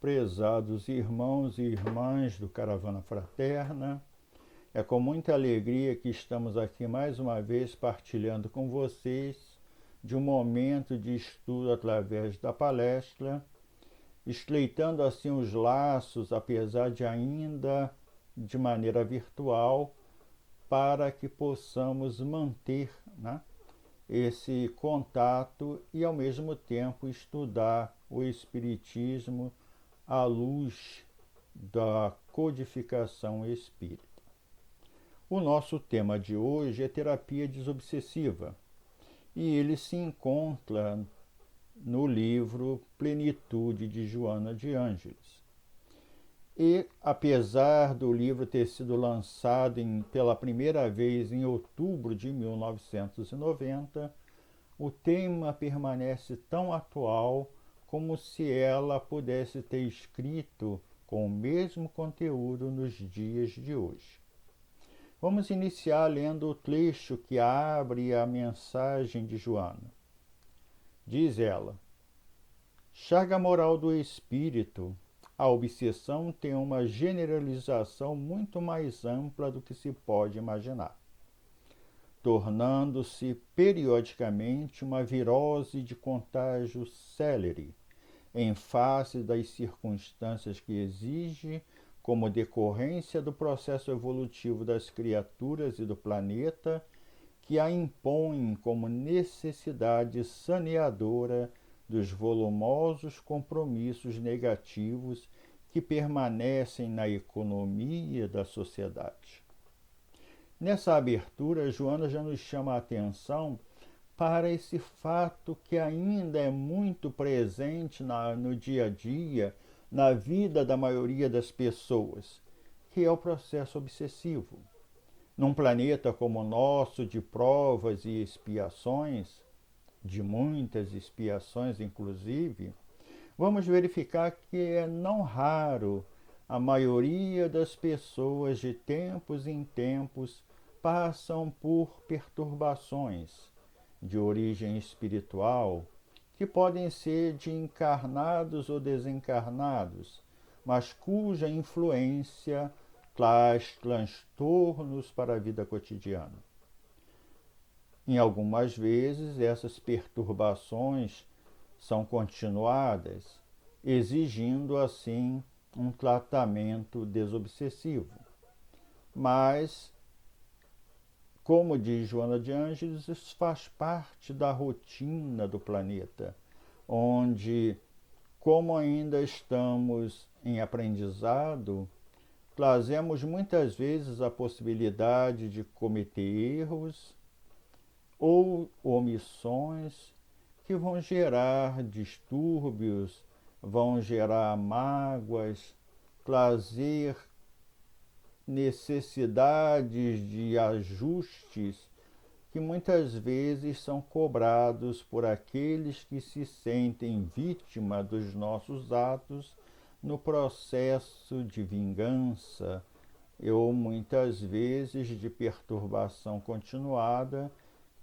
prezados irmãos e irmãs do Caravana Fraterna. É com muita alegria que estamos aqui mais uma vez partilhando com vocês de um momento de estudo através da palestra, estreitando assim os laços, apesar de ainda de maneira virtual, para que possamos manter, esse contato e, ao mesmo tempo, estudar o Espiritismo à luz da codificação espírita. O nosso tema de hoje é terapia desobsessiva e ele se encontra no livro Plenitude de Joana de Ângeles. E, apesar do livro ter sido lançado pela primeira vez em outubro de 1990, o tema permanece tão atual como se ela pudesse ter escrito com o mesmo conteúdo nos dias de hoje. Vamos iniciar lendo o trecho que abre a mensagem de Joana. Diz ela: chaga moral do espírito. A obsessão tem uma generalização muito mais ampla do que se pode imaginar, tornando-se periodicamente uma virose de contágio célere, em face das circunstâncias que exige, como decorrência do processo evolutivo das criaturas e do planeta, que a impõem como necessidade saneadora dos volumosos compromissos negativos que permanecem na economia da sociedade. Nessa abertura, Joana já nos chama a atenção para esse fato que ainda é muito presente no dia a dia, na vida da maioria das pessoas, que é o processo obsessivo. Num planeta como o nosso, de provas e expiações, de muitas expiações inclusive, vamos verificar que é não raro a maioria das pessoas de tempos em tempos passam por perturbações de origem espiritual, que podem ser de encarnados ou desencarnados, mas cuja influência traz transtornos para a vida cotidiana. Em algumas vezes, essas perturbações são continuadas, exigindo, assim, um tratamento desobsessivo. Mas, como diz Joana de Ângeles, isso faz parte da rotina do planeta, onde, como ainda estamos em aprendizado, trazemos muitas vezes a possibilidade de cometer erros ou omissões que vão gerar distúrbios, vão gerar mágoas, trazer necessidades de ajustes que muitas vezes são cobrados por aqueles que se sentem vítima dos nossos atos no processo de vingança ou muitas vezes de perturbação continuada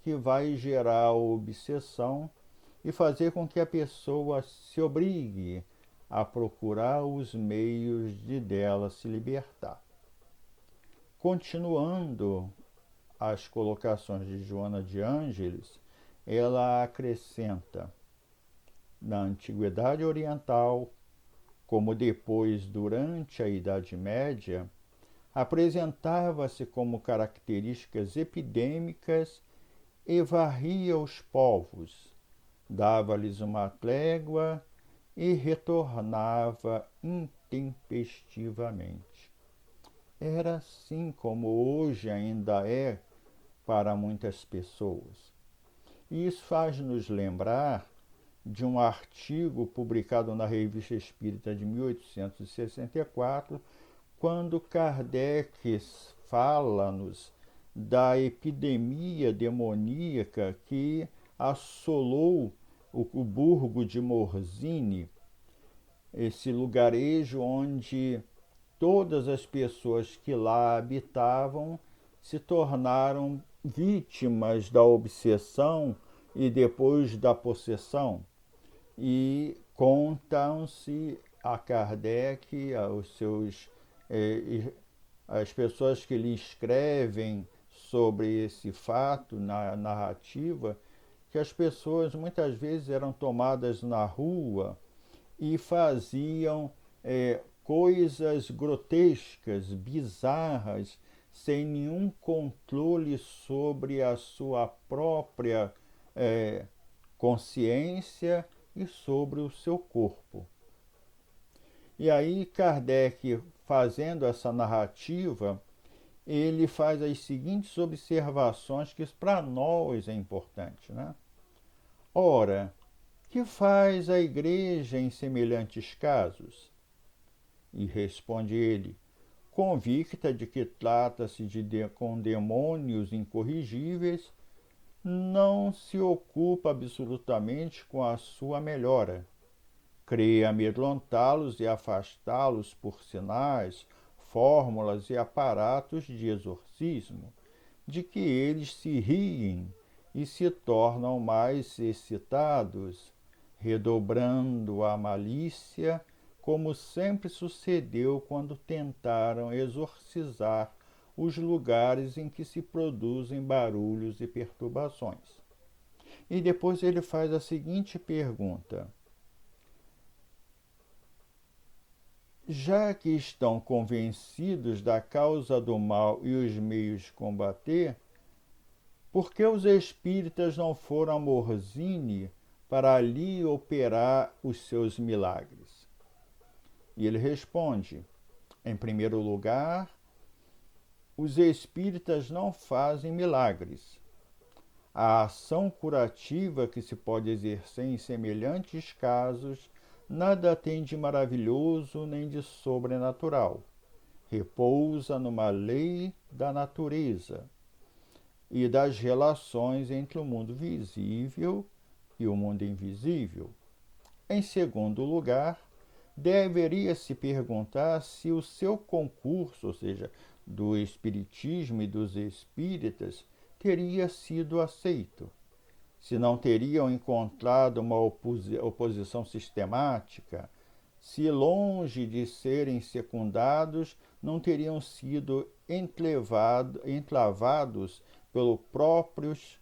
que vai gerar a obsessão e fazer com que a pessoa se obrigue a procurar os meios de dela se libertar. Continuando as colocações de Joana de Ângeles, ela acrescenta: na Antiguidade Oriental, como depois durante a Idade Média, apresentava-se como características epidêmicas e varria os povos, dava-lhes uma trégua e retornava intempestivamente. Era assim como hoje ainda é para muitas pessoas. E isso faz-nos lembrar de um artigo publicado na Revista Espírita de 1864, quando Kardec fala-nos da epidemia demoníaca que assolou o burgo de Morzine, esse lugarejo onde todas as pessoas que lá habitavam se tornaram vítimas da obsessão e depois da possessão. E contam-se a Kardec, as pessoas que lhe escrevem sobre esse fato na narrativa, que as pessoas muitas vezes eram tomadas na rua e faziam coisas grotescas, bizarras, sem nenhum controle sobre a sua própria consciência e sobre o seu corpo. E aí Kardec, fazendo essa narrativa, ele faz as seguintes observações que para nós é importante, né? Ora, que faz a igreja em semelhantes casos? E responde ele, convicta de que trata-se com demônios incorrigíveis, não se ocupa absolutamente com a sua melhora. Crê amedrontá-los e afastá-los por sinais, fórmulas e aparatos de exorcismo, de que eles se riem e se tornam mais excitados, redobrando a malícia, como sempre sucedeu quando tentaram exorcizar os lugares em que se produzem barulhos e perturbações. E depois ele faz a seguinte pergunta: já que estão convencidos da causa do mal e os meios de combater, por que os espíritas não foram a Morzine para ali operar os seus milagres? E ele responde, em primeiro lugar, os espíritas não fazem milagres. A ação curativa que se pode exercer em semelhantes casos nada tem de maravilhoso nem de sobrenatural. Repousa numa lei da natureza e das relações entre o mundo visível e o mundo invisível. Em segundo lugar, deveria se perguntar se o seu concurso, ou seja, do espiritismo e dos espíritas, teria sido aceito, se não teriam encontrado uma oposição sistemática, se longe de serem secundados, não teriam sido entravados pelos próprios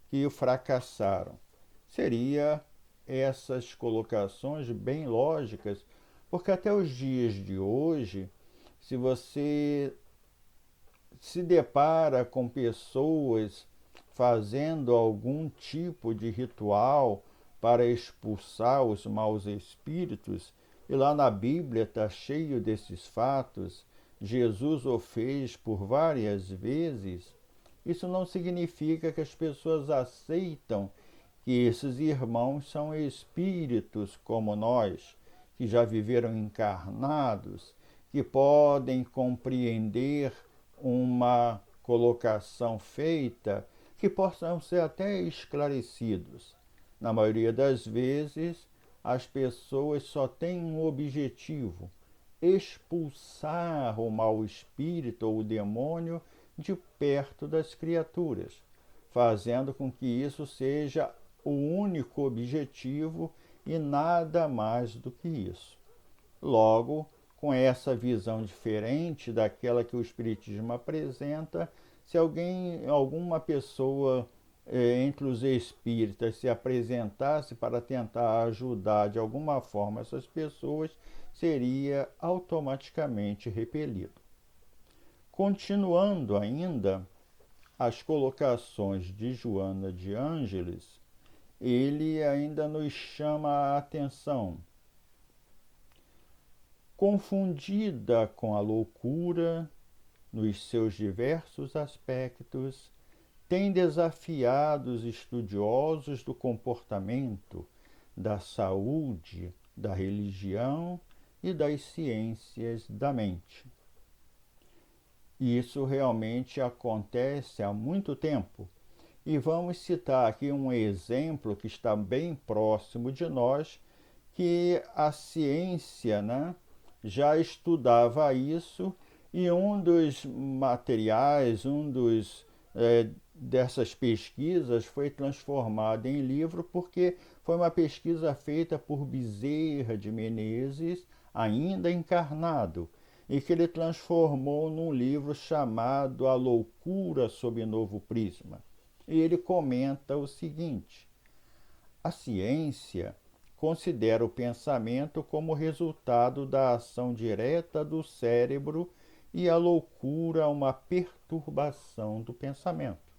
que fracassaram. Seria essas colocações bem lógicas, porque até os dias de hoje, se você se depara com pessoas fazendo algum tipo de ritual para expulsar os maus espíritos, e lá na Bíblia está cheio desses fatos, Jesus o fez por várias vezes, isso não significa que as pessoas aceitam que esses irmãos são espíritos como nós, que já viveram encarnados, que podem compreender uma colocação feita, que possam ser até esclarecidos. Na maioria das vezes, as pessoas só têm um objetivo: expulsar o mau espírito ou o demônio de perto das criaturas, fazendo com que isso seja o único objetivo e nada mais do que isso. Logo, com essa visão diferente daquela que o Espiritismo apresenta, se alguma pessoa entre os espíritas se apresentasse para tentar ajudar de alguma forma essas pessoas, seria automaticamente repelido. Continuando ainda as colocações de Joana de Ângeles, ele ainda nos chama a atenção. Confundida com a loucura, nos seus diversos aspectos, tem desafiado os estudiosos do comportamento, da saúde, da religião e das ciências da mente. Isso realmente acontece há muito tempo. E vamos citar aqui um exemplo que está bem próximo de nós, que a ciência, já estudava isso, e um dos materiais, dessas pesquisas foi transformado em livro porque foi uma pesquisa feita por Bezerra de Menezes, ainda encarnado, e que ele transformou num livro chamado A Loucura sob Novo Prisma. E ele comenta o seguinte: a ciência considera o pensamento como resultado da ação direta do cérebro e a loucura uma perturbação do pensamento.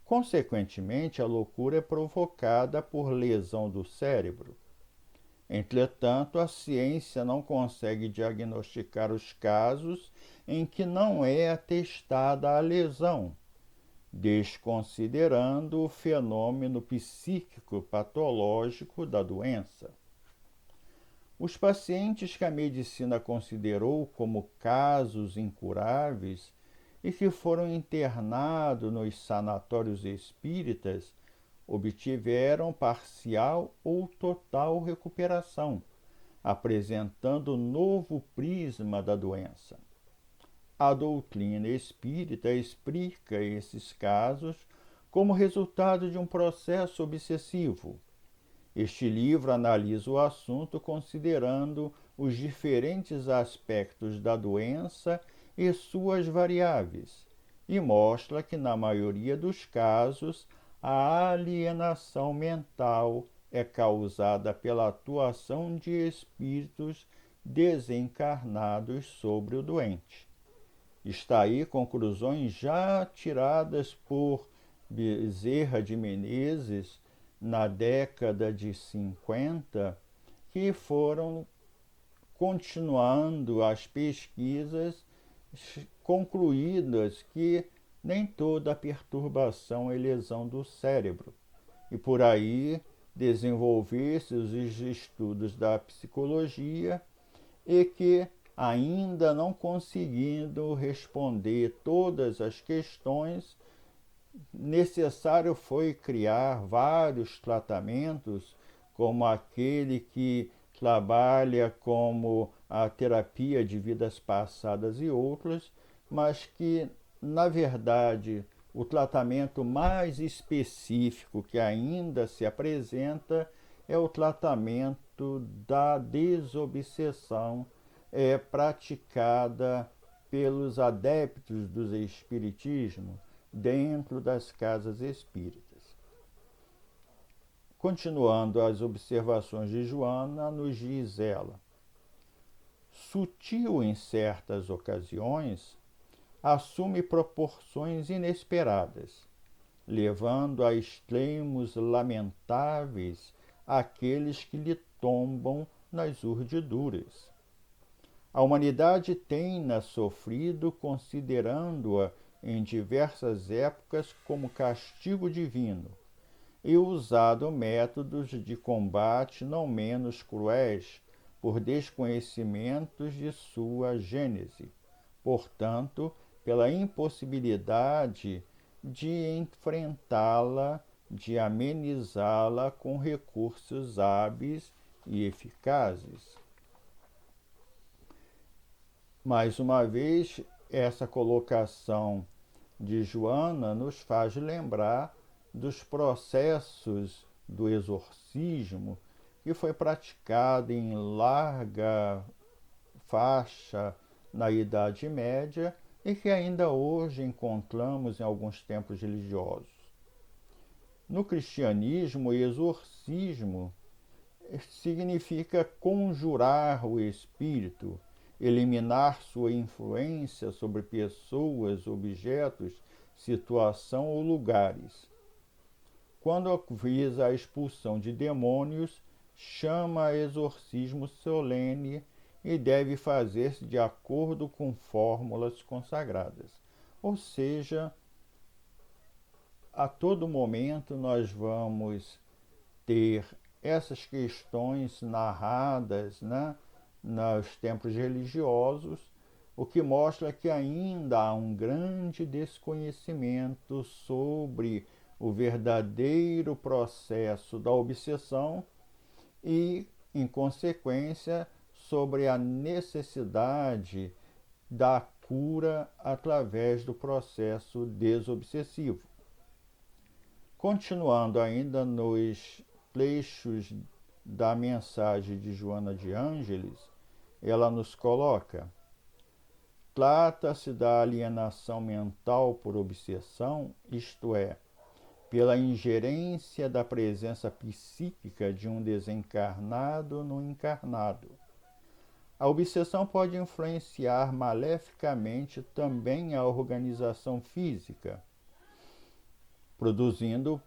Consequentemente, a loucura é provocada por lesão do cérebro. Entretanto, a ciência não consegue diagnosticar os casos em que não é atestada a lesão, desconsiderando o fenômeno psíquico patológico da doença. Os pacientes que a medicina considerou como casos incuráveis e que foram internados nos sanatórios espíritas obtiveram parcial ou total recuperação, apresentando novo prisma da doença. A doutrina espírita explica esses casos como resultado de um processo obsessivo. Este livro analisa o assunto considerando os diferentes aspectos da doença e suas variáveis, e mostra que, na maioria dos casos, a alienação mental é causada pela atuação de espíritos desencarnados sobre o doente. Está aí conclusões já tiradas por Bezerra de Menezes na década de 50, que foram continuando as pesquisas, concluídas que nem toda perturbação é lesão do cérebro. E por aí desenvolver-se os estudos da psicologia e que, ainda não conseguindo responder todas as questões, necessário foi criar vários tratamentos, como aquele que trabalha como a terapia de vidas passadas e outras, mas que, na verdade, o tratamento mais específico que ainda se apresenta é o tratamento da desobsessão, praticada pelos adeptos do espiritismo dentro das casas espíritas. Continuando as observações de Joana, nos diz ela: sutil em certas ocasiões, assume proporções inesperadas, levando a extremos lamentáveis aqueles que lhe tombam nas urdiduras. A humanidade tem-na sofrido, considerando-a em diversas épocas como castigo divino, e usado métodos de combate não menos cruéis por desconhecimentos de sua gênese, portanto, pela impossibilidade de enfrentá-la, de amenizá-la com recursos hábeis e eficazes. Mais uma vez, essa colocação de Joana nos faz lembrar dos processos do exorcismo que foi praticado em larga faixa na Idade Média e que ainda hoje encontramos em alguns templos religiosos. No cristianismo, o exorcismo significa conjurar o espírito, eliminar sua influência sobre pessoas, objetos, situação ou lugares. Quando visa a expulsão de demônios, chama exorcismo solene e deve fazer-se de acordo com fórmulas consagradas. Ou seja, a todo momento nós vamos ter essas questões narradas, nos templos religiosos, o que mostra que ainda há um grande desconhecimento sobre o verdadeiro processo da obsessão e, em consequência, sobre a necessidade da cura através do processo desobsessivo. Continuando ainda nos trechos da mensagem de Joana de Ângeles, ela nos coloca: trata-se da alienação mental por obsessão, isto é, pela ingerência da presença psíquica de um desencarnado no encarnado. A obsessão pode influenciar maleficamente também a organização física, produzindo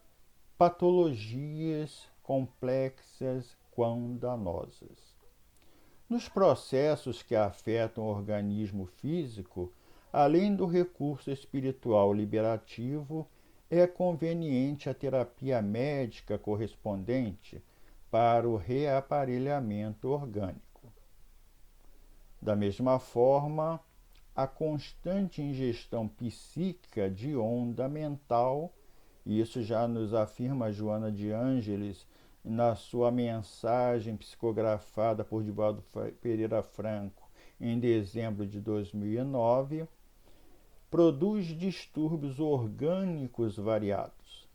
patologias complexas quão danosas. Nos processos que afetam o organismo físico, além do recurso espiritual liberativo, é conveniente a terapia médica correspondente para o reaparelhamento orgânico. Da mesma forma, a constante ingestão psíquica de onda mental, e isso já nos afirma Joana de Ângeles na sua mensagem psicografada por Divaldo Pereira Franco em dezembro de 2009, produz distúrbios orgânicos variados,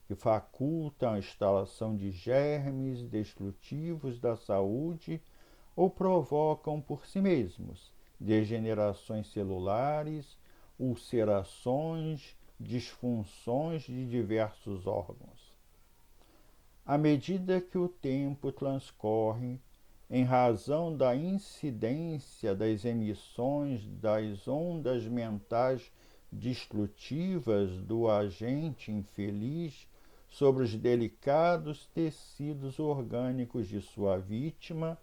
que facultam a instalação de germes destrutivos da saúde ou provocam por si mesmos degenerações celulares, ulcerações, disfunções de diversos órgãos. À medida que o tempo transcorre, em razão da incidência das emissões das ondas mentais destrutivas do agente infeliz sobre os delicados tecidos orgânicos de sua vítima,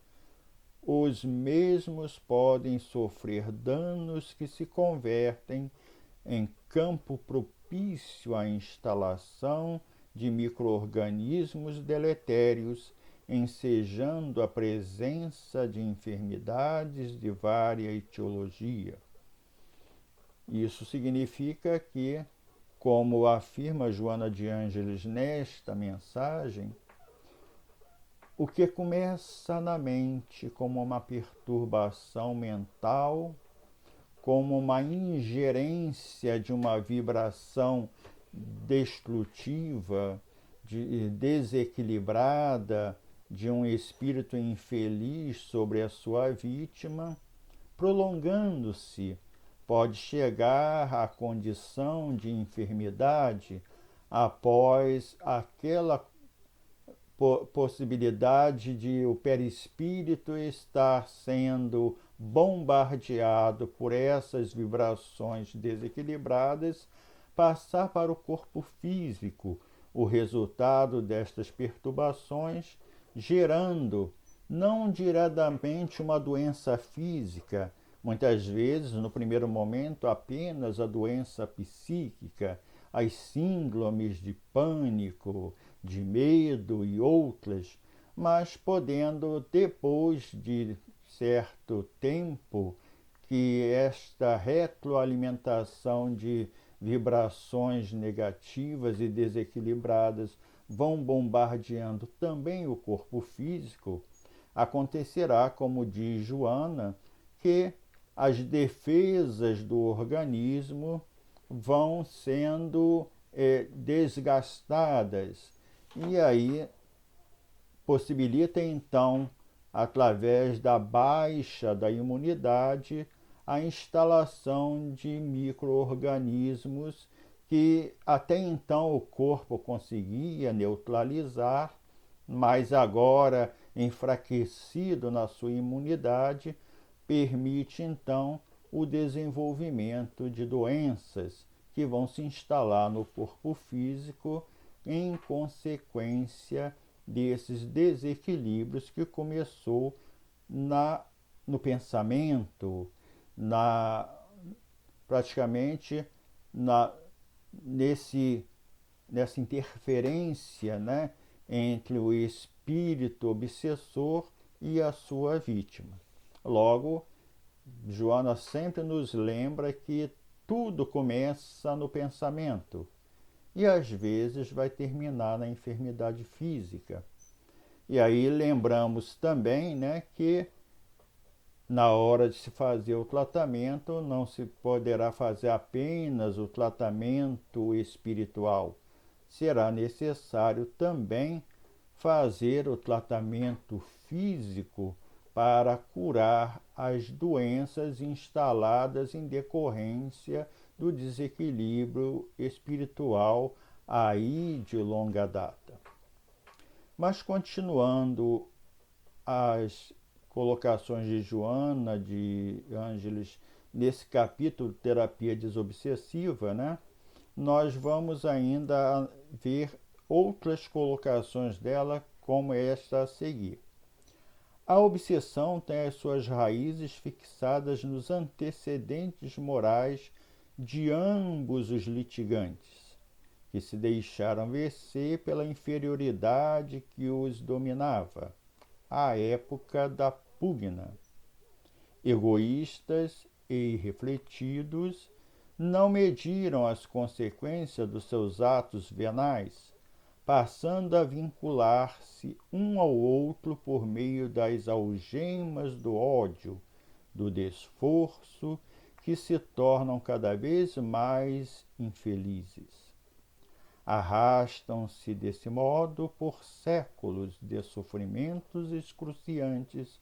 os mesmos podem sofrer danos que se convertem em campo propício à instalação de micro-organismos deletérios, ensejando a presença de enfermidades de vária etiologia. Isso significa que, como afirma Joana de Ângeles nesta mensagem, o que começa na mente como uma perturbação mental, como uma ingerência de uma vibração destrutiva, desequilibrada, de um espírito infeliz sobre a sua vítima, prolongando-se, pode chegar à condição de enfermidade após aquela possibilidade de o perispírito estar sendo bombardeado por essas vibrações desequilibradas, passar para o corpo físico o resultado destas perturbações, gerando não diretamente uma doença física, muitas vezes, no primeiro momento, apenas a doença psíquica, as síndromes de pânico, de medo e outras, mas podendo, depois de certo tempo, que esta retroalimentação de vibrações negativas e desequilibradas vão bombardeando também o corpo físico, acontecerá, como diz Joana, que as defesas do organismo vão sendo desgastadas. E aí possibilita então, através da baixa da imunidade, a instalação de micro-organismos que até então o corpo conseguia neutralizar, mas agora, enfraquecido na sua imunidade, permite então o desenvolvimento de doenças que vão se instalar no corpo físico em consequência desses desequilíbrios que começou no pensamento, praticamente nessa interferência, né, entre o espírito obsessor e a sua vítima. Logo, Joana sempre nos lembra que tudo começa no pensamento e às vezes vai terminar na enfermidade física. E aí lembramos também, né, que na hora de se fazer o tratamento, não se poderá fazer apenas o tratamento espiritual. Será necessário também fazer o tratamento físico para curar as doenças instaladas em decorrência do desequilíbrio espiritual aí de longa data. Mas continuando as colocações de Joana de Ângeles nesse capítulo Terapia Desobsessiva, né? Nós vamos ainda ver outras colocações dela, como esta a seguir. A obsessão tem as suas raízes fixadas nos antecedentes morais de ambos os litigantes, que se deixaram vencer pela inferioridade que os dominava, à época da pugna. Egoístas e irrefletidos, não mediram as consequências dos seus atos venais, passando a vincular-se um ao outro por meio das algemas do ódio, do desforço, que se tornam cada vez mais infelizes. Arrastam-se desse modo por séculos de sofrimentos excruciantes,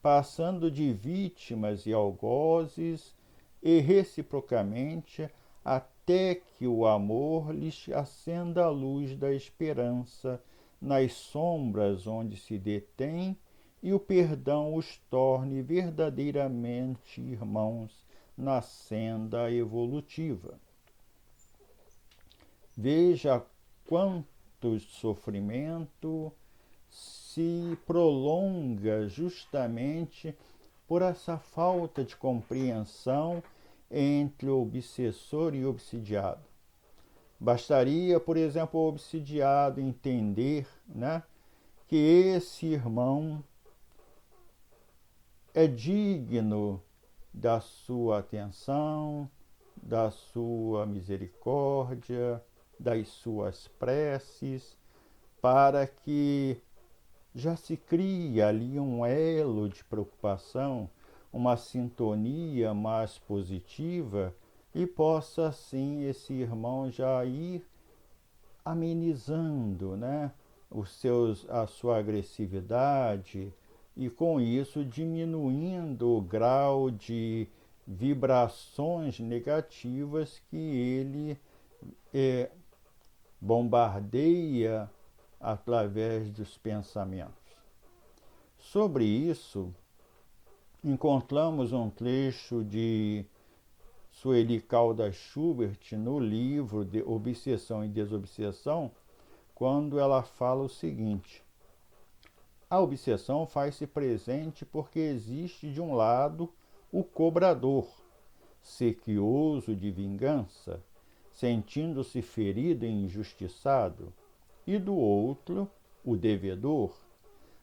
passando de vítimas e algozes, e reciprocamente, até que o amor lhes acenda a luz da esperança nas sombras onde se detém e o perdão os torne verdadeiramente irmãos na senda evolutiva. Veja quanto sofrimento se prolonga justamente por essa falta de compreensão entre o obsessor e o obsidiado. Bastaria, por exemplo, o obsidiado entender, né, que esse irmão é digno da sua atenção, da sua misericórdia, das suas preces, para que já se cria ali um elo de preocupação, uma sintonia mais positiva, e possa assim esse irmão já ir amenizando, né, a sua agressividade, e com isso diminuindo o grau de vibrações negativas que ele bombardeia através dos pensamentos. Sobre isso, encontramos um trecho de Sueli Caldas Schubert no livro de Obsessão e Desobsessão, quando ela fala o seguinte: a obsessão faz-se presente porque existe de um lado o cobrador, sequioso de vingança, sentindo-se ferido e injustiçado, e do outro, o devedor,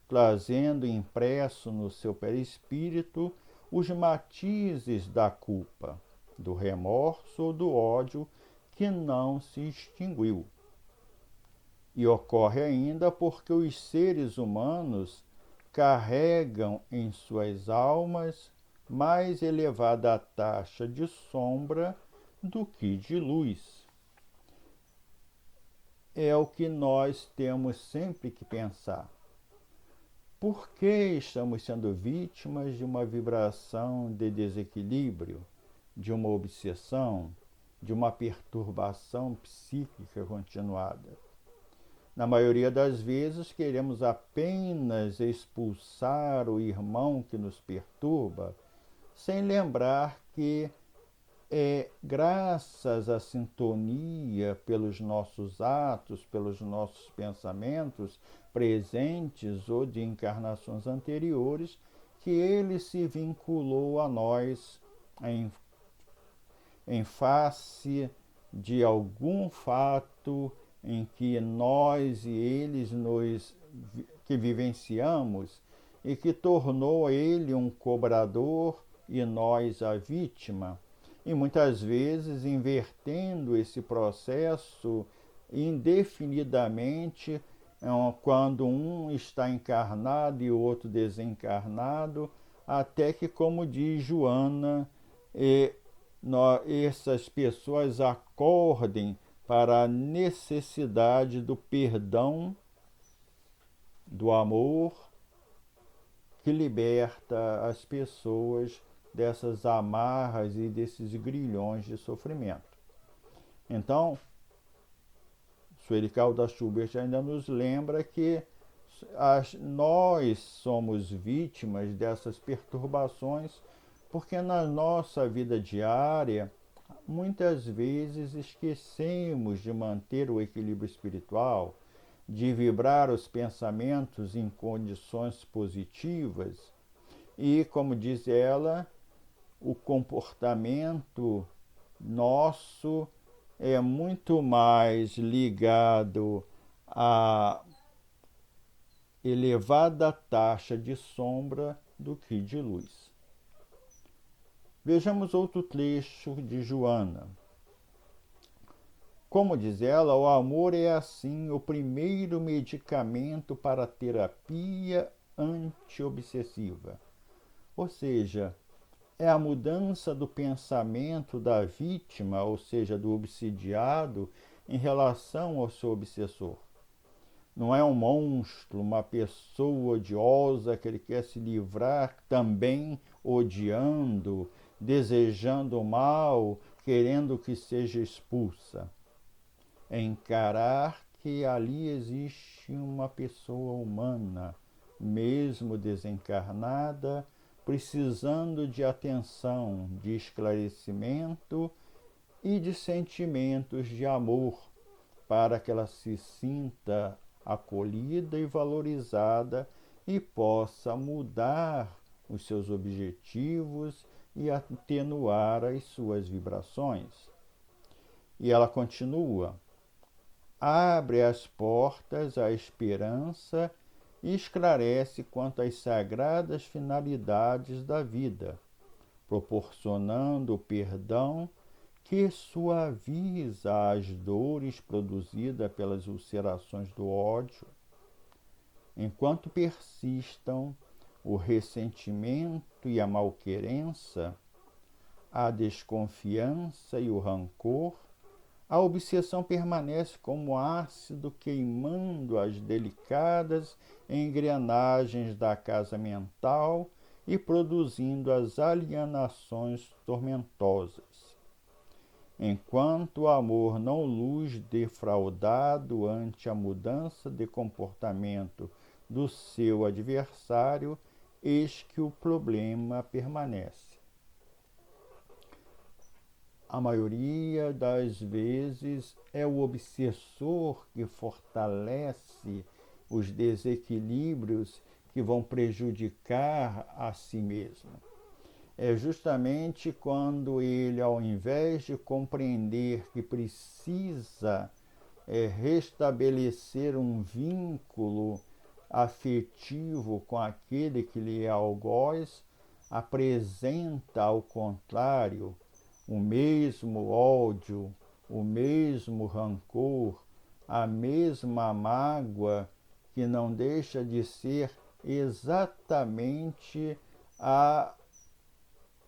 trazendo impresso no seu perispírito os matizes da culpa, do remorso ou do ódio que não se extinguiu. E ocorre ainda porque os seres humanos carregam em suas almas mais elevada taxa de sombra do que de luz. É o que nós temos sempre que pensar. Por que estamos sendo vítimas de uma vibração de desequilíbrio, de uma obsessão, de uma perturbação psíquica continuada? Na maioria das vezes, queremos apenas expulsar o irmão que nos perturba, sem lembrar que é graças à sintonia pelos nossos atos, pelos nossos pensamentos presentes ou de encarnações anteriores, que ele se vinculou a nós em face de algum fato em que nós e eles que vivenciamos, e que tornou ele um cobrador e nós a vítima. E muitas vezes invertendo esse processo indefinidamente, quando um está encarnado e o outro desencarnado, até que, como diz Joana, essas pessoas acordem para a necessidade do perdão do amor que liberta as pessoas dessas amarras e desses grilhões de sofrimento. Então, Sueli Caldas Schubert ainda nos lembra que nós somos vítimas dessas perturbações porque na nossa vida diária muitas vezes esquecemos de manter o equilíbrio espiritual, de vibrar os pensamentos em condições positivas e, como diz ela, o comportamento nosso é muito mais ligado à elevada taxa de sombra do que de luz. Vejamos outro trecho de Joana. Como diz ela, o amor é assim o primeiro medicamento para a terapia antiobsessiva. Ou seja, é a mudança do pensamento da vítima, ou seja, do obsidiado, em relação ao seu obsessor. Não é um monstro, uma pessoa odiosa que ele quer se livrar também odiando, desejando o mal, querendo que seja expulsa. É encarar que ali existe uma pessoa humana, mesmo desencarnada, precisando de atenção, de esclarecimento e de sentimentos de amor, para que ela se sinta acolhida e valorizada e possa mudar os seus objetivos e atenuar as suas vibrações. E ela continua: abre as portas à esperança e esclarece quanto às sagradas finalidades da vida, proporcionando o perdão que suaviza as dores produzidas pelas ulcerações do ódio, enquanto persistam o ressentimento e a malquerença, a desconfiança e o rancor, a obsessão permanece como ácido queimando as delicadas engrenagens da casa mental e produzindo as alienações tormentosas. Enquanto o amor não luz defraudado ante a mudança de comportamento do seu adversário, eis que o problema permanece. A maioria das vezes é o obsessor que fortalece os desequilíbrios que vão prejudicar a si mesmo. É justamente quando ele, ao invés de compreender que precisa restabelecer um vínculo afetivo com aquele que lhe é algoz, apresenta, ao contrário, o mesmo ódio, o mesmo rancor, a mesma mágoa, que não deixa de ser exatamente a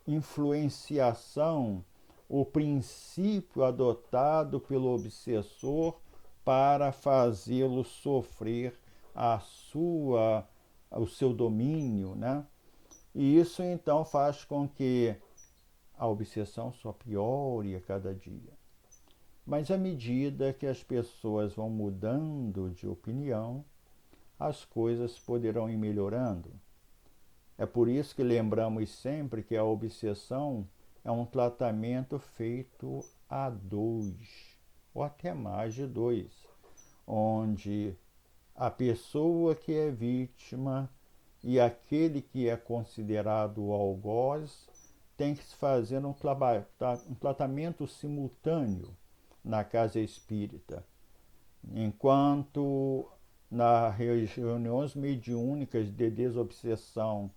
influenciação, o princípio adotado pelo obsessor para fazê-lo sofrer o seu domínio, né? E isso então faz com que a obsessão só piore a cada dia. Mas à medida que as pessoas vão mudando de opinião, as coisas poderão ir melhorando. É por isso que lembramos sempre que a obsessão é um tratamento feito a dois, ou até mais de dois, onde a pessoa que é vítima e aquele que é considerado o algoz tem que se fazer um tratamento simultâneo na casa espírita, enquanto nas reuniões mediúnicas de desobsessão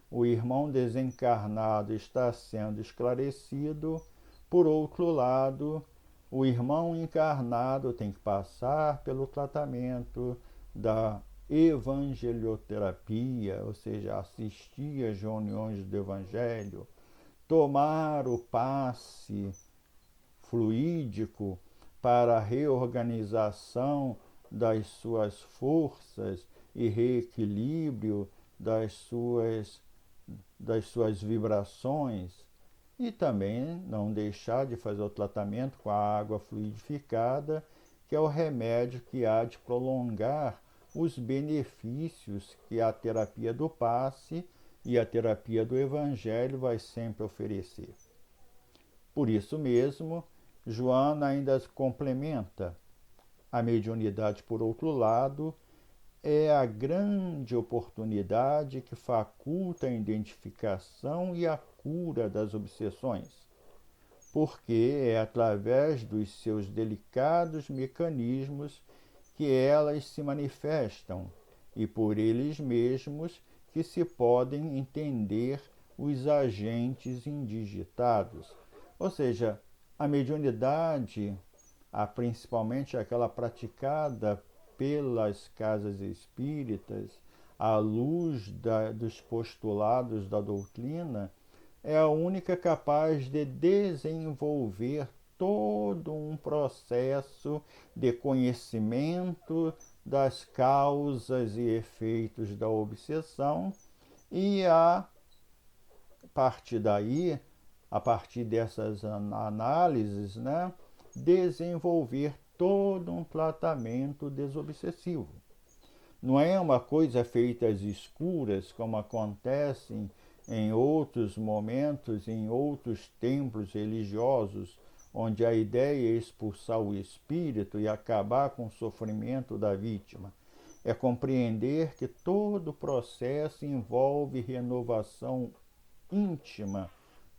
o irmão desencarnado está sendo esclarecido, por outro lado, o irmão encarnado tem que passar pelo tratamento da evangelioterapia, ou seja, assistir às reuniões do Evangelho, tomar o passe fluídico para a reorganização das suas forças e reequilíbrio das suas vibrações, e também não deixar de fazer o tratamento com a água fluidificada, que é o remédio que há de prolongar os benefícios que a terapia do passe e a terapia do evangelho vai sempre oferecer. Por isso mesmo, Joana ainda complementa: a mediunidade, por outro lado, é a grande oportunidade que faculta a identificação e a cura das obsessões, porque é através dos seus delicados mecanismos que elas se manifestam e por eles mesmos que se podem entender os agentes indigitados. Ou seja, a mediunidade, principalmente aquela praticada pelas casas espíritas, à luz dos postulados da doutrina, é a única capaz de desenvolver todo um processo de conhecimento das causas e efeitos da obsessão e a partir daí, a partir dessas análises, desenvolver todo um tratamento desobsessivo. Não é uma coisa feita às escuras, como acontece em outros momentos, em outros templos religiosos, onde a ideia é expulsar o espírito e acabar com o sofrimento da vítima. É compreender que todo o processo envolve renovação íntima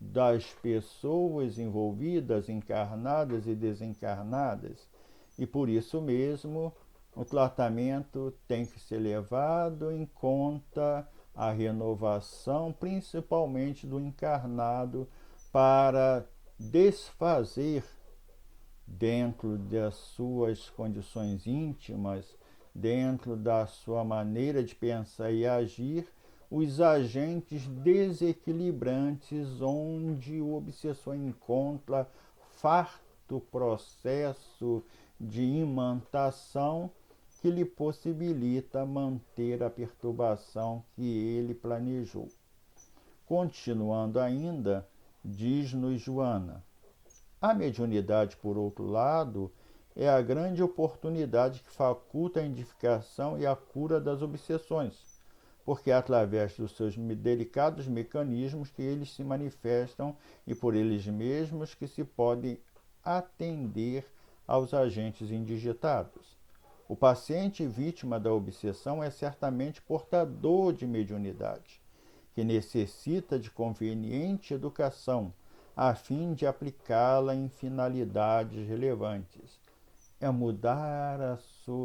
das pessoas envolvidas, encarnadas e desencarnadas, e por isso mesmo o tratamento tem que ser levado em conta a renovação, principalmente do encarnado, para desfazer, dentro das suas condições íntimas, dentro da sua maneira de pensar e agir, os agentes desequilibrantes onde o obsessor encontra farto processo de imantação que lhe possibilita manter a perturbação que ele planejou. Continuando ainda, diz-nos Joana: a mediunidade, por outro lado, é a grande oportunidade que faculta a identificação e a cura das obsessões, porque é através dos seus delicados mecanismos que eles se manifestam e por eles mesmos que se pode atender aos agentes indigitados. O paciente vítima da obsessão é certamente portador de mediunidade, que necessita de conveniente educação, a fim de aplicá-la em finalidades relevantes. É mudar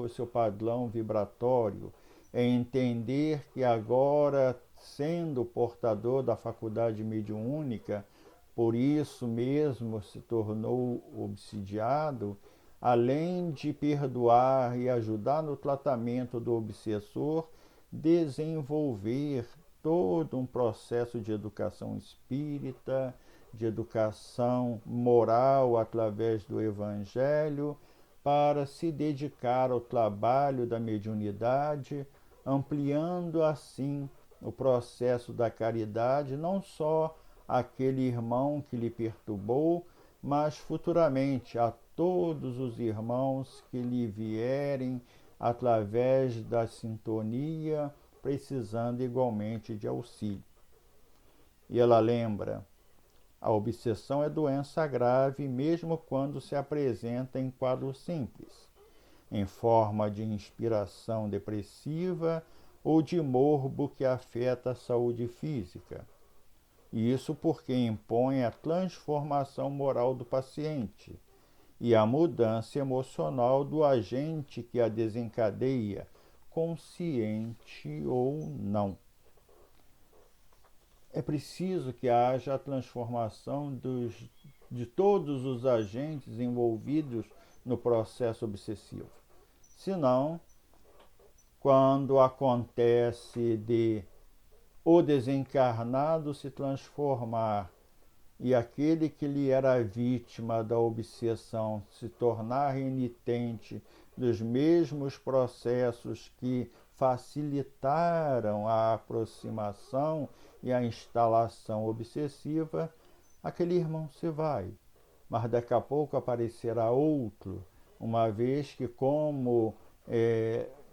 seu padrão vibratório, é entender que agora, sendo portador da faculdade mediúnica, por isso mesmo se tornou obsidiado, além de perdoar e ajudar no tratamento do obsessor, desenvolver todo um processo de educação espírita, de educação moral através do Evangelho, para se dedicar ao trabalho da mediunidade, ampliando assim o processo da caridade, não só àquele irmão que lhe perturbou, mas futuramente a todos os irmãos que lhe vierem através da sintonia, precisando igualmente de auxílio. E ela lembra: a obsessão é doença grave mesmo quando se apresenta em quadro simples, em forma de inspiração depressiva ou de morbo que afeta a saúde física. Isso porque impõe a transformação moral do paciente e a mudança emocional do agente que a desencadeia, consciente ou não. É preciso que haja a transformação de todos os agentes envolvidos no processo obsessivo. Senão, quando acontece de o desencarnado se transformar e aquele que lhe era vítima da obsessão se tornar renitente dos mesmos processos que facilitaram a aproximação e a instalação obsessiva, aquele irmão se vai. Mas daqui a pouco aparecerá outro, uma vez que, como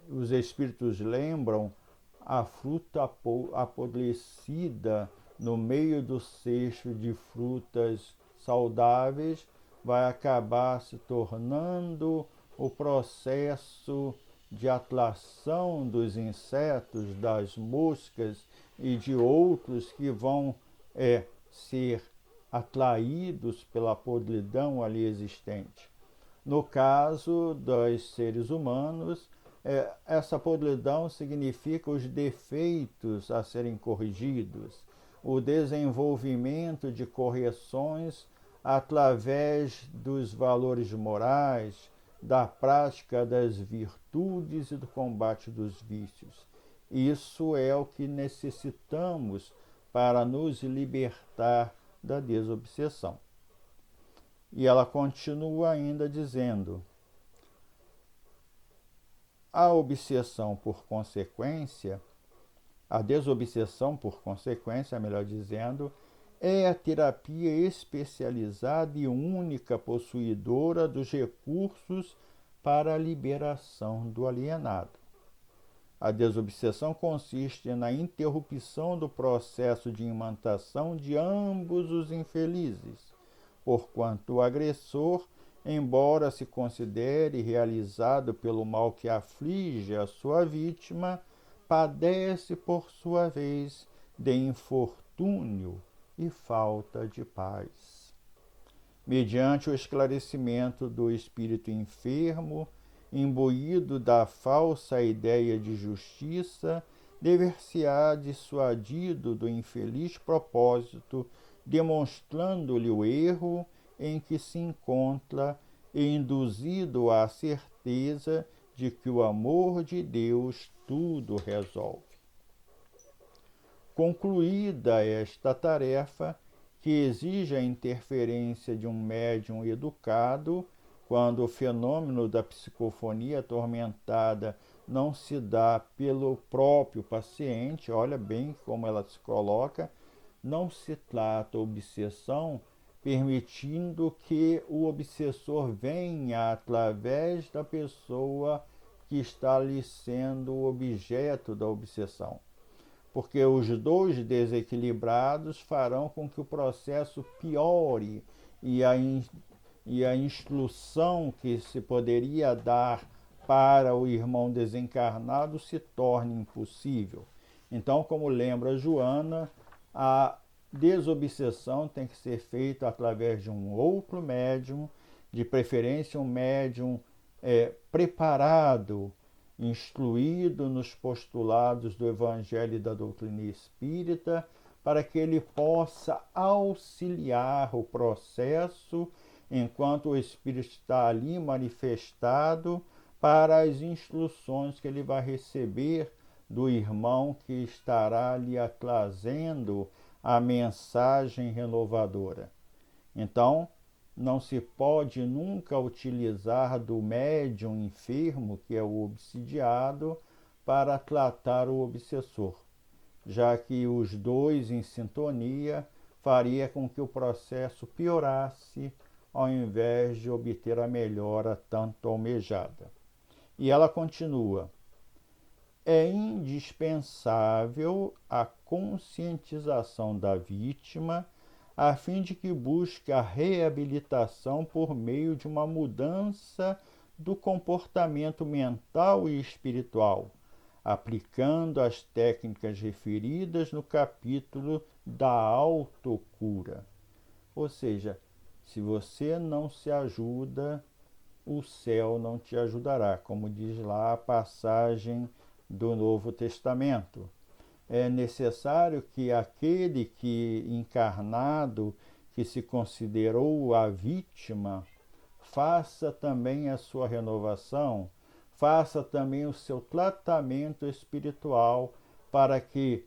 os espíritos lembram, a fruta apodrecida no meio do cesto de frutas saudáveis vai acabar se tornando o processo de atração dos insetos, das moscas e de outros que vão ser atraídos pela podridão ali existente. No caso dos seres humanos, essa podridão significa os defeitos a serem corrigidos, o desenvolvimento de correções através dos valores morais, da prática das virtudes e do combate dos vícios. Isso é o que necessitamos para nos libertar da desobsessão. E ela continua ainda dizendo: a obsessão por consequência, a desobsessão por consequência, melhor dizendo, é a terapia especializada e única possuidora dos recursos para a liberação do alienado. A desobsessão consiste na interrupção do processo de imantação de ambos os infelizes, porquanto o agressor, embora se considere realizado pelo mal que aflige a sua vítima, padece por sua vez de infortúnio e falta de paz. Mediante o esclarecimento do espírito enfermo, imbuído da falsa ideia de justiça, dever-se-á dissuadido do infeliz propósito, demonstrando-lhe o erro em que se encontra e induzido à certeza de que o amor de Deus tudo resolve. Concluída esta tarefa, que exige a interferência de um médium educado, quando o fenômeno da psicofonia atormentada não se dá pelo próprio paciente, olha bem como ela se coloca, não se trata obsessão, permitindo que o obsessor venha através da pessoa que está lhe sendo objeto da obsessão. Porque os dois desequilibrados farão com que o processo piore e a instrução que se poderia dar para o irmão desencarnado se torne impossível. Então, como lembra Joana, a desobsessão tem que ser feita através de um outro médium, de preferência um médium preparado, instruído nos postulados do Evangelho e da doutrina espírita, para que ele possa auxiliar o processo enquanto o espírito está ali manifestado para as instruções que ele vai receber do irmão que estará lhe trazendo a mensagem renovadora. Então, não se pode nunca utilizar do médium enfermo, que é o obsidiado, para tratar o obsessor, já que os dois em sintonia faria com que o processo piorasse ao invés de obter a melhora tanto almejada. E ela continua: é indispensável a conscientização da vítima a fim de que busque a reabilitação por meio de uma mudança do comportamento mental e espiritual, aplicando as técnicas referidas no capítulo da autocura. Ou seja, se você não se ajuda, o céu não te ajudará, como diz lá a passagem do Novo Testamento. É necessário que aquele que encarnado, que se considerou a vítima, faça também a sua renovação, faça também o seu tratamento espiritual, para que,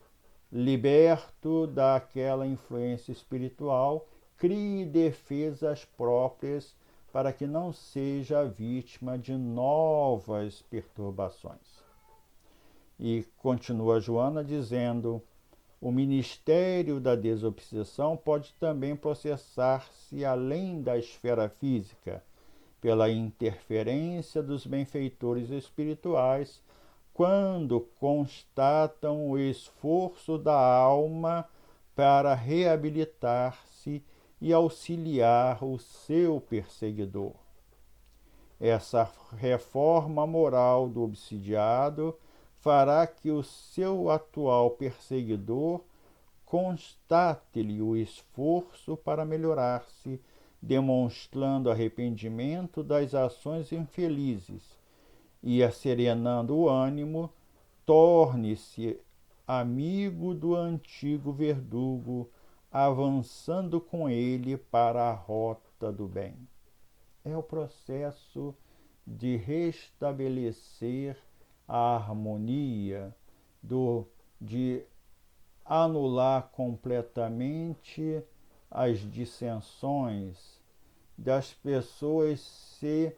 liberto daquela influência espiritual, crie defesas próprias para que não seja vítima de novas perturbações. E continua Joana dizendo: o ministério da desobsessão pode também processar-se além da esfera física, pela interferência dos benfeitores espirituais, quando constatam o esforço da alma para reabilitar-se e auxiliar o seu perseguidor. Essa reforma moral do obsidiado fará que o seu atual perseguidor constate-lhe o esforço para melhorar-se, demonstrando arrependimento das ações infelizes e, asserenando o ânimo, torne-se amigo do antigo verdugo, avançando com ele para a rota do bem. É o processo de restabelecer a harmonia, de anular completamente as dissensões, das pessoas se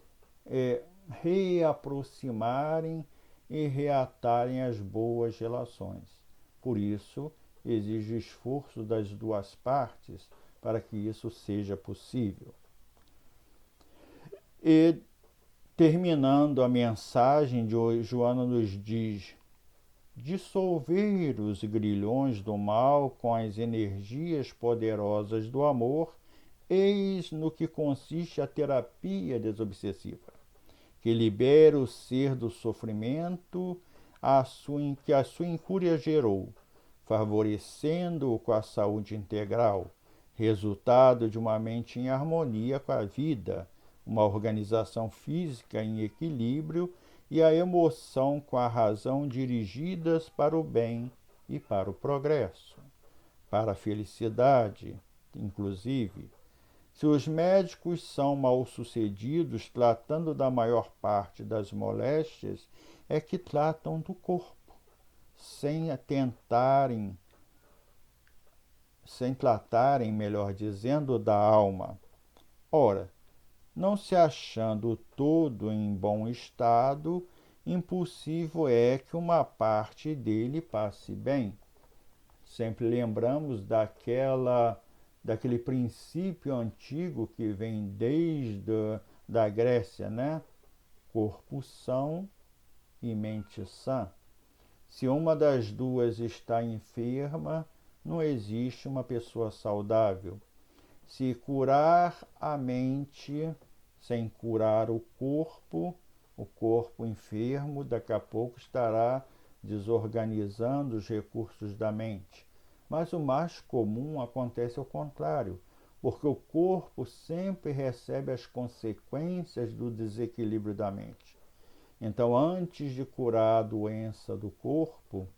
reaproximarem e reatarem as boas relações. Por isso, exige o esforço das duas partes para que isso seja possível. E, terminando a mensagem de hoje, Joana nos diz: dissolver os grilhões do mal com as energias poderosas do amor, eis no que consiste a terapia desobsessiva, que libera o ser do sofrimento que a sua incúria gerou, favorecendo-o com a saúde integral, resultado de uma mente em harmonia com a vida, uma organização física em equilíbrio e a emoção com a razão dirigidas para o bem e para o progresso, para a felicidade, inclusive. Se os médicos são mal-sucedidos tratando da maior parte das moléstias, é que tratam do corpo, sem tratarem, melhor dizendo, da alma. Ora, não se achando o todo em bom estado, impossível é que uma parte dele passe bem. Sempre lembramos daquele princípio antigo que vem desde da Grécia, né? Corpo são e mente sã. Se uma das duas está enferma, não existe uma pessoa saudável. Se curar a mente sem curar o corpo enfermo daqui a pouco estará desorganizando os recursos da mente. Mas o mais comum acontece ao contrário, porque o corpo sempre recebe as consequências do desequilíbrio da mente. Então, antes de curar a doença do corpo,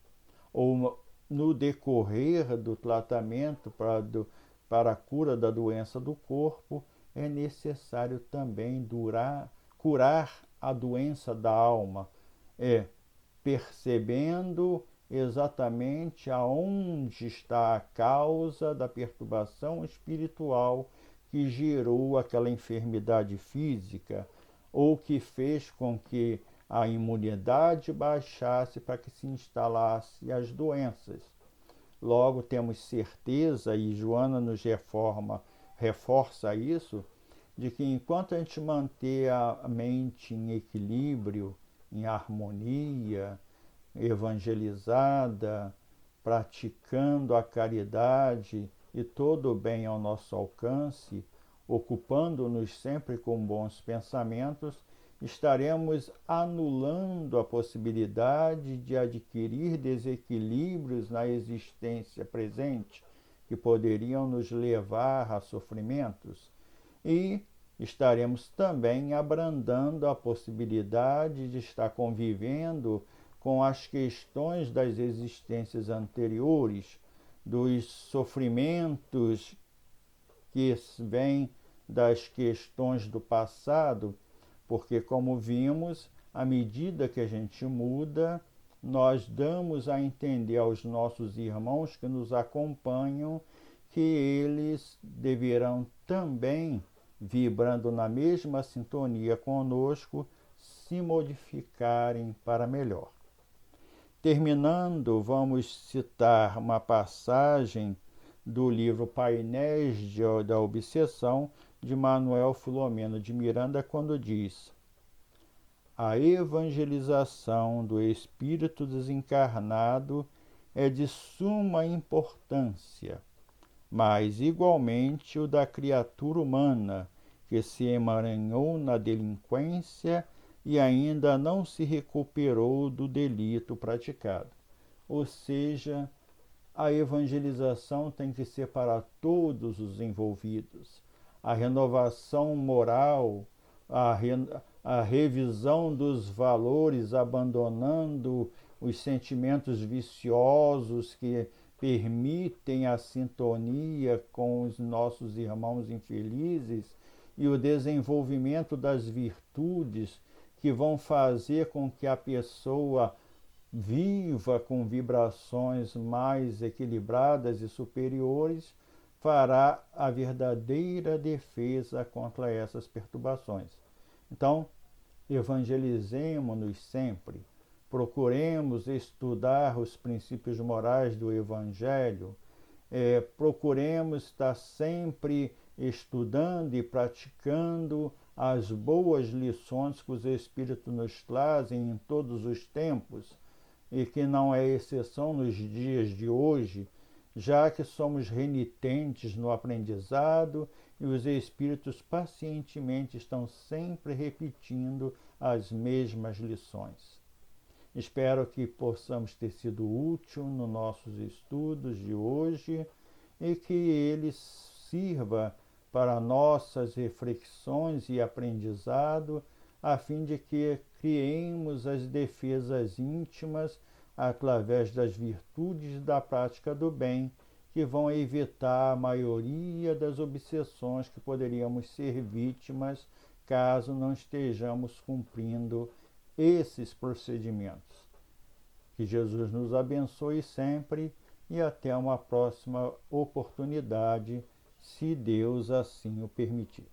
ou no decorrer do tratamento para a cura da doença do corpo, é necessário também curar a doença da alma, percebendo exatamente aonde está a causa da perturbação espiritual que gerou aquela enfermidade física ou que fez com que a imunidade baixasse para que se instalasse as doenças. Logo, temos certeza, e Joana nos reforça isso, de que enquanto a gente manter a mente em equilíbrio, em harmonia, evangelizada, praticando a caridade e todo o bem ao nosso alcance, ocupando-nos sempre com bons pensamentos, estaremos anulando a possibilidade de adquirir desequilíbrios na existência presente que poderiam nos levar a sofrimentos e estaremos também abrandando a possibilidade de estar convivendo com as questões das existências anteriores, dos sofrimentos que vêm das questões do passado, porque, como vimos, à medida que a gente muda, nós damos a entender aos nossos irmãos que nos acompanham que eles deverão também, vibrando na mesma sintonia conosco, se modificarem para melhor. Terminando, vamos citar uma passagem do livro Painéis da Obsessão, de Manuel Filomeno de Miranda, quando diz: a evangelização do espírito desencarnado é de suma importância, mas igualmente o da criatura humana, que se emaranhou na delinquência e ainda não se recuperou do delito praticado. Ou seja, a evangelização tem que ser para todos os envolvidos. A renovação moral, a revisão dos valores, abandonando os sentimentos viciosos que permitem a sintonia com os nossos irmãos infelizes, e o desenvolvimento das virtudes que vão fazer com que a pessoa viva com vibrações mais equilibradas e superiores, fará a verdadeira defesa contra essas perturbações. Então, evangelizemo-nos sempre, procuremos estudar os princípios morais do Evangelho, procuremos estar sempre estudando e praticando as boas lições que os Espíritos nos trazem em todos os tempos, e que não é exceção nos dias de hoje, já que somos renitentes no aprendizado e os Espíritos pacientemente estão sempre repetindo as mesmas lições. Espero que possamos ter sido útil nos nossos estudos de hoje e que ele sirva para nossas reflexões e aprendizado, a fim de que criemos as defesas íntimas através das virtudes da prática do bem, que vão evitar a maioria das obsessões que poderíamos ser vítimas caso não estejamos cumprindo esses procedimentos. Que Jesus nos abençoe sempre e até uma próxima oportunidade, se Deus assim o permitir.